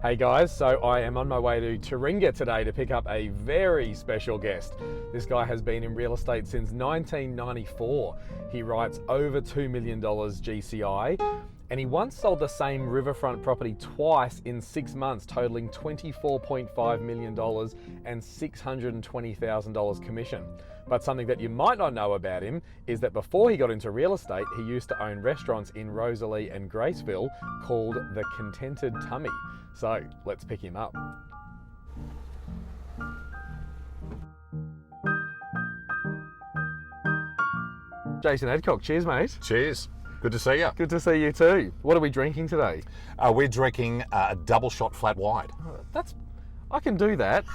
Hey guys, so I am on my way to Taringa today to pick up a very special guest. This guy has been in real estate since 1994. He writes over $2 million GCI, and he once sold the same riverfront property twice in 6 months, totaling $24.5 million and $620,000 commission. But something that you might not know about him is that before he got into real estate, he used to own restaurants in Rosalie and Graceville called The Contented Tummy. So let's pick him up. Jason Adcock, cheers mate. Cheers. Good to see you. Good to see you too. What are we drinking today? We're drinking a double shot flat white. I can do that.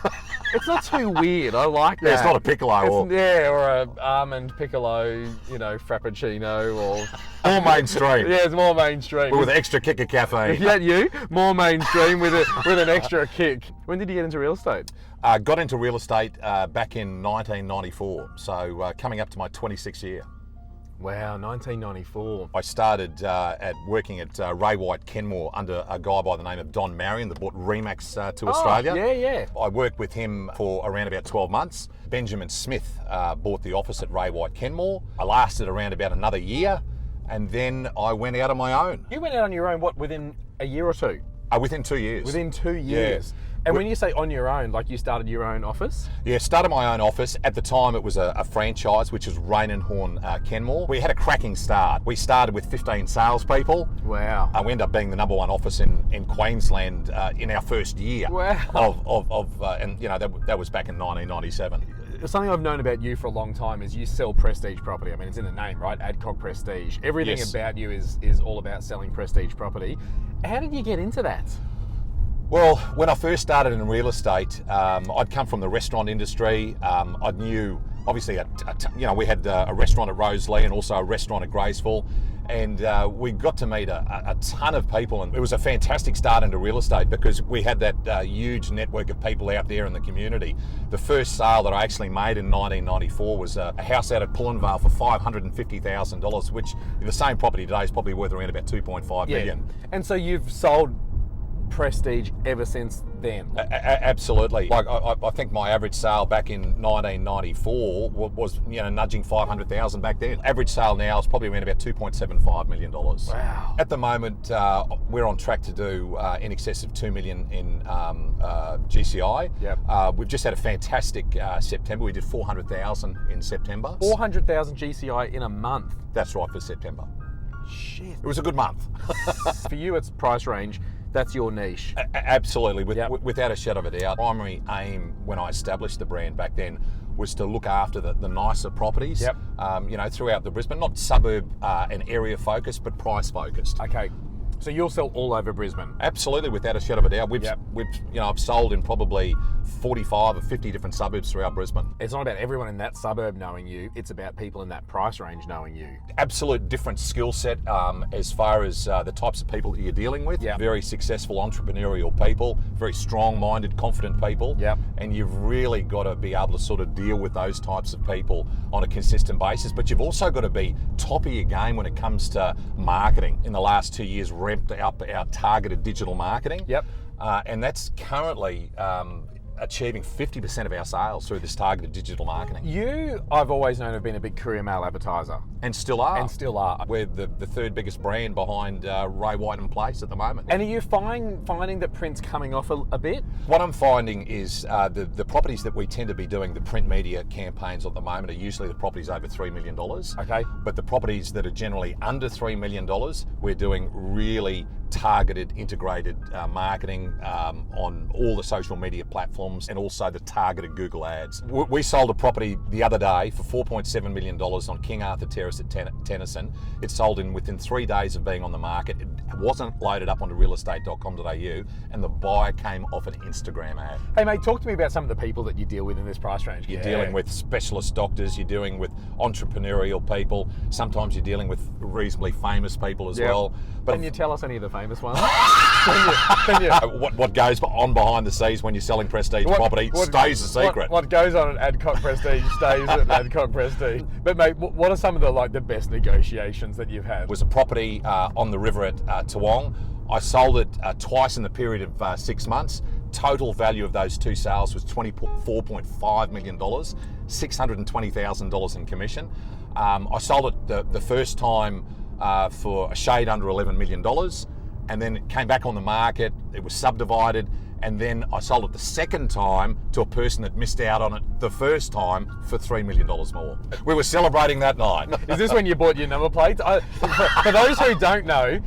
It's not too weird. I like that. Yeah, it's not a piccolo or a almond piccolo, frappuccino or more mainstream. Yeah, it's more mainstream. But with an extra kick of caffeine. Is that you? More mainstream with an extra kick. When did you get into real estate? Got into real estate back in 1994, so coming up to my 26th year. Wow, 1994. I started working at Ray White Kenmore under a guy by the name of Don Marion that brought Remax to Australia. Yeah. I worked with him for around about 12 months. Benjamin Smith bought the office at Ray White Kenmore. I lasted around about another year, and then I went out on my own. You went out on your own, within a year or two? Within 2 years. Within 2 years? Yeah. And when you say on your own, like you started your own office? Yeah, started my own office. At the time, it was a franchise, which was Rain and Horn Kenmore. We had a cracking start. We started with 15 salespeople. Wow. We ended up being the number one office in Queensland in our first year. Wow. That was back in 1997. Something I've known about you for a long time is you sell prestige property. I mean, it's in the name, right? Adcock Prestige. Everything Yes. about you is all about selling prestige property. How did you get into that? Well, when I first started in real estate, I'd come from the restaurant industry. I knew, obviously, we had a restaurant at Rosalie and also a restaurant at Graceville, and we got to meet a ton of people, and it was a fantastic start into real estate because we had that huge network of people out there in the community. The first sale that I actually made in 1994 was a house out at Pullenvale for $550,000, which the same property today is probably worth around about $2.5 million. And so you've sold prestige ever since then? Absolutely. Like I think my average sale back in 1994 was nudging 500,000 back then. Average sale now is probably around about $2.75 million. Wow. At the moment, we're on track to do in excess of $2 million in GCI. Yep. We've just had a fantastic September. We did 400,000 in September. 400,000 GCI in a month? That's right, for September. Shit. It was a good month. For you, it's price range. That's your niche. Absolutely, without a shadow of a doubt. Primary aim when I established the brand back then was to look after the nicer properties, throughout the Brisbane, not suburb and area focused, but price focused. Okay. So you'll sell all over Brisbane? Absolutely, without a shadow of a doubt. I've sold in probably 45 or 50 different suburbs throughout Brisbane. It's not about everyone in that suburb knowing you, it's about people in that price range knowing you. Absolute different skill set as far as the types of people that you're dealing with. Yep. Very successful entrepreneurial people, very strong-minded, confident people. Yep. And you've really got to be able to sort of deal with those types of people on a consistent basis. But you've also got to be top of your game when it comes to marketing. In the last 2 years, ramped up our targeted digital marketing. Yep. And that's currently achieving 50% of our sales through this targeted digital marketing. You, I've always known, have been a big courier mail advertiser. And still are. We're the third biggest brand behind Ray White and Place at the moment. And are you finding that print's coming off a bit? What I'm finding is the properties that we tend to be doing the print media campaigns at the moment are usually the properties over $3 million. Okay. But the properties that are generally under $3 million, we're doing really targeted, integrated marketing on all the social media platforms and also the targeted Google ads. We sold a property the other day for $4.7 million on King Arthur Terrace at Tennyson. It sold within 3 days of being on the market. It wasn't loaded up onto realestate.com.au, and the buyer came off an Instagram ad. Hey mate, talk to me about some of the people that you deal with in this price range. You're dealing with specialist doctors, you're dealing with entrepreneurial people, sometimes you're dealing with reasonably famous people as well. But can you tell us any of the famous ones? What goes on behind the scenes when you're selling prestige property stays a secret. What goes on at Adcock Prestige stays at Adcock Prestige. But mate, what are some of the best negotiations that you've had? It was a property on the river at Toowong. I sold it twice in the period of 6 months. Total value of those two sales was $24.5 million, $620,000 in commission. I sold it the first time for a shade under $11 million, and then it came back on the market. It was subdivided, and then I sold it the second time to a person that missed out on it the first time for $3 million more. We were celebrating that night. Is this when you bought your number plates? For those who don't know,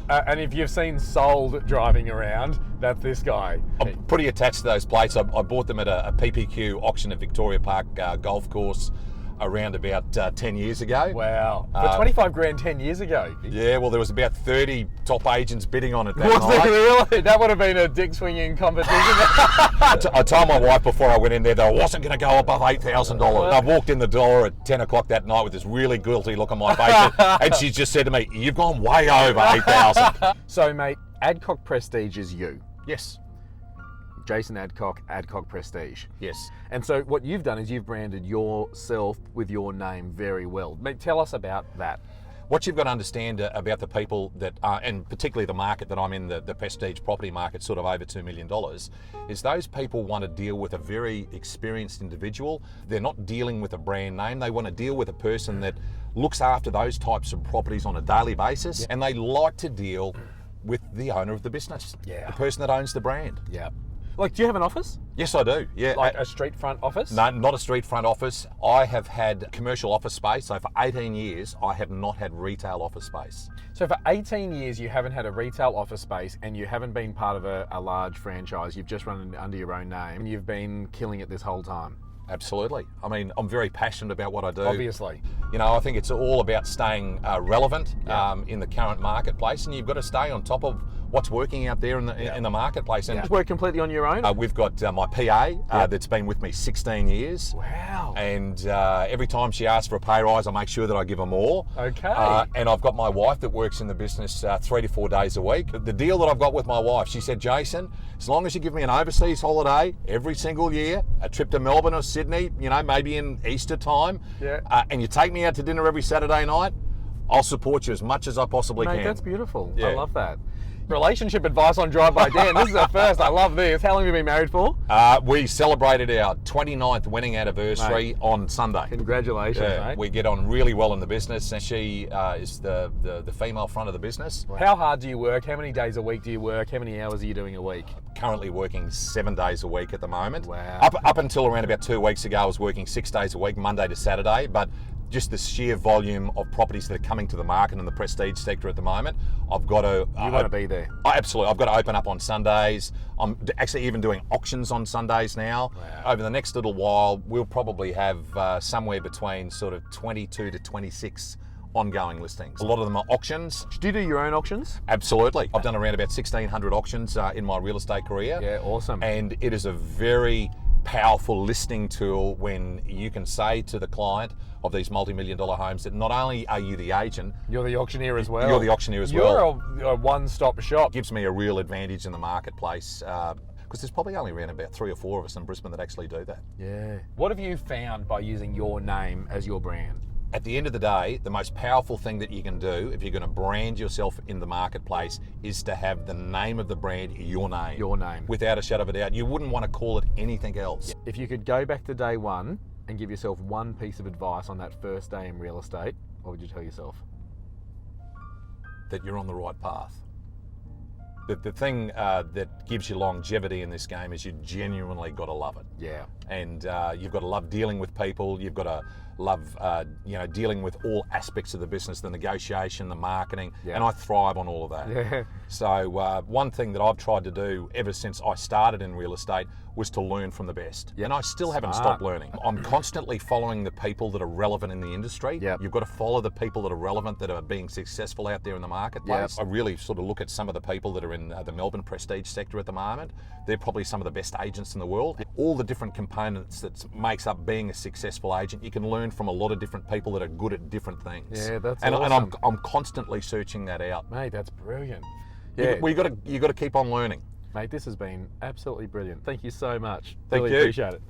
and if you've seen Sold driving around, that's this guy. I'm pretty attached to those plates. I bought them at a PPQ auction at Victoria Park Golf Course around about 10 years ago. Wow. For 25 grand 10 years ago. Yeah, well, there was about 30 top agents bidding on it that Was night. there really? That would have been a dick swinging competition. I told my wife before I went in there that I wasn't going to go above $8,000. I walked in the door at 10 o'clock that night with this really guilty look on my face, and she just said to me, "You've gone way over 8,000." So, mate, Adcock Prestige is you. Yes. Jason Adcock, Adcock Prestige. Yes. And so what you've done is you've branded yourself with your name very well. Mate, tell us about that. What you've got to understand about the people that, and particularly the market that I'm in, the prestige property market, sort of over $2 million, is those people want to deal with a very experienced individual. They're not dealing with a brand name. They want to deal with a person that looks after those types of properties on a daily basis, and they like to deal with the owner of the business, the person that owns the brand. Yeah. Like, do you have an office? Yes, I do. Yeah. Like a street front office? No, not a street front office. I have had commercial office space. So for 18 years, I have not had retail office space. So for 18 years, you haven't had a retail office space and you haven't been part of a large franchise. You've just run it under your own name and you've been killing it this whole time. Absolutely. I mean, I'm very passionate about what I do. Obviously. You know, I think it's all about staying relevant in the current marketplace, and you've got to stay on top of what's working out there in the marketplace. And just work completely on your own? We've got my PA that's been with me 16 years. Wow. And every time she asks for a pay rise, I make sure that I give her more. Okay. And I've got my wife that works in the business 3 to 4 days a week. The deal that I've got with my wife, she said, "Jason, as long as you give me an overseas holiday every single year, a trip to Melbourne or Sydney, you know, maybe in Easter time, and you take me out to dinner every Saturday night, I'll support you as much as I possibly Mate, can." that's beautiful. Yeah. I love that. Relationship advice on Drive by Dan. This is a first. I love this. How long have you been married for? We celebrated our 29th wedding anniversary on Sunday. Congratulations, mate. We get on really well in the business, and she is the female front of the business. How hard do you work? How many days a week do you work? How many hours are you doing a week? Currently working 7 days a week at the moment. Wow. Up until around about 2 weeks ago, I was working 6 days a week, Monday to Saturday, but just the sheer volume of properties that are coming to the market in the prestige sector at the moment, I've got to... You want to be there. Absolutely. I've got to open up on Sundays. I'm actually even doing auctions on Sundays now. Wow. Over the next little while, we'll probably have somewhere between sort of 22 to 26 ongoing listings. A lot of them are auctions. Do you do your own auctions? Absolutely. I've done around about 1,600 auctions in my real estate career. Yeah, awesome. And it is a very powerful listing tool when you can say to the client of these multi-million dollar homes that not only are you the agent, you're the auctioneer as well. You're the auctioneer as well. You're a one-stop shop. It gives me a real advantage in the marketplace because there's probably only around about 3 or 4 of us in Brisbane that actually do that. Yeah. What have you found by using your name as your brand? At the end of the day, the most powerful thing that you can do if you're going to brand yourself in the marketplace is to have the name of the brand your name. Your name. Without a shadow of a doubt. You wouldn't want to call it anything else. If you could go back to day one and give yourself one piece of advice on that first day in real estate, what would you tell yourself? That you're on the right path. The thing that gives you longevity in this game is you genuinely got to love it. Yeah. And you've got to love dealing with people. You've got to love dealing with all aspects of the business, the negotiation, the marketing, and I thrive on all of that. Yeah. So one thing that I've tried to do ever since I started in real estate was to learn from the best. And I still haven't stopped learning. I'm constantly following the people that are relevant in the industry. You've got to follow the people that are relevant, that are being successful out there in the marketplace. I really sort of look at some of the people that are in the Melbourne prestige sector at the moment. They're probably some of the best agents in the world. All the different components that makes up being a successful agent, you can learn from a lot of different people that are good at different things. Yeah, that's awesome. And I'm constantly searching that out. Mate, that's brilliant. Yeah. You got to keep on learning. Mate, this has been absolutely brilliant. Thank you so much. Thank really you. Appreciate it.